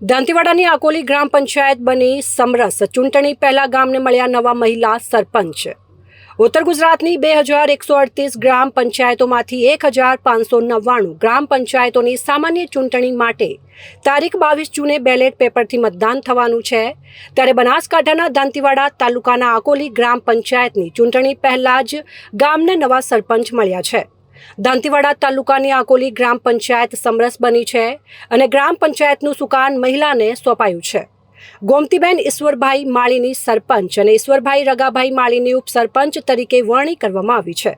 દાંતીવાડાની આકોલી ગ્રામ પંચાયત બની સમરસ. ચૂંટણી પહેલા ગામને મળ્યા નવા મહિલા સરપંચ. ઉત્તર ગુજરાતની 2138 ગ્રામ પંચાયતોમાંથી 1599 ગ્રામ પંચાયતોની સામાન્ય ચૂંટણી માટે તારીખ 22 જૂને બેલેટ પેપરથી મતદાન થવાનું છે. ત્યારે બનાસકાંઠાના દાંતીવાડા તાલુકાના આકોલી ગ્રામ પંચાયતની ચૂંટણી પહેલા જ ગામને નવા સરપંચ મળ્યા છે. દાંતીવાડા તાલુકાની આકોલી ગ્રામ પંચાયત સમરસ બની છે અને ગ્રામ પંચાયતનું સુકાન મહિલાને સોંપાયું છે. ગોમતીબેન ઈશ્વરભાઈ માળીની સરપંચ અને ઈશ્વરભાઈ રગાભાઈ માળીની ઉપસરપંચ તરીકે વરણી કરવામાં આવી છે.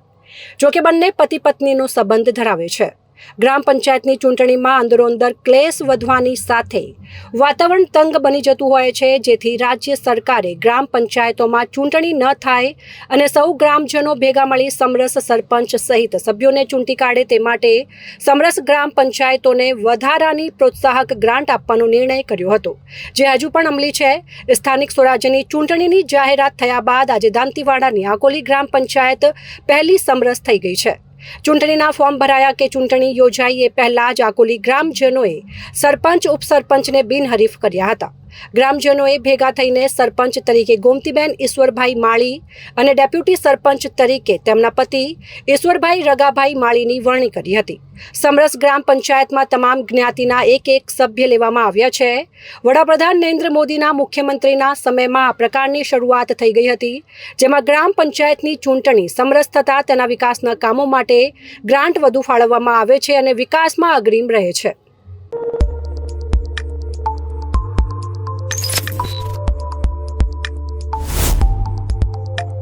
જોકે બંને પતિ પત્નીનો સંબંધ ધરાવે છે. ગ્રામ પંચાયતની ચૂંટણીમાં અંદરોઅંદર ક્લેશ વધવાની સાથે વાતાવરણ તંગ બની જતું હોય છે, જેથી રાજ્ય સરકારે ગ્રામ પંચાયતોમાં ચૂંટણી ન થાય અને સૌ ગ્રામજનો ભેગા મળી સમરસ સરપંચ સહિત સભ્યોને ચૂંટી કાઢે તે માટે સમરસ ગ્રામ પંચાયતોને વધારાની પ્રોત્સાહક ગ્રાન્ટ આપવાનો નિર્ણય કર્યો હતો, જે હજુ પણ અમલી છે. સ્થાનિક સ્વરાજ્યની ચૂંટણીની જાહેરાત થયા બાદ આજે દાંતીવાડાની આકોલી ગ્રામ પંચાયત પહેલી સમરસ થઈ ગઈ છે. ચૂંટણીના ફોર્મ ભરાયા કે ચૂંટણી યોજાઈ એ પહેલા જ આકોલી ગ્રામજનોએ સરપંચ ઉપસરપંચને બિનહરીફ કર્યા હતા. ગ્રામજનોએ ભેગા થઈને સરપંચ તરીકે ગોમતીબેન ઈશ્વરભાઈ માળી અને ડેપ્યુટી સરપંચ તરીકે તેમના પતિ ઈશ્વરભાઈ રગાભાઈ માળીની વરણી કરી હતી. સમરસ ગ્રામ પંચાયતમાં તમામ જ્ઞાતિના એક સભ્ય લેવામાં આવ્યા છે. વડાપ્રધાન નરેન્દ્ર મોદીના મુખ્યમંત્રીના સમયમાં આ પ્રકારની શરૂઆત થઈ ગઈ હતી, જેમાં ગ્રામ પંચાયતની ચૂંટણી સમરસ થતાં તેના વિકાસના કામો માટે ગ્રાન્ટ વધુ ફાળવવામાં આવે છે અને વિકાસમાં અગ્રીમ રહે છે.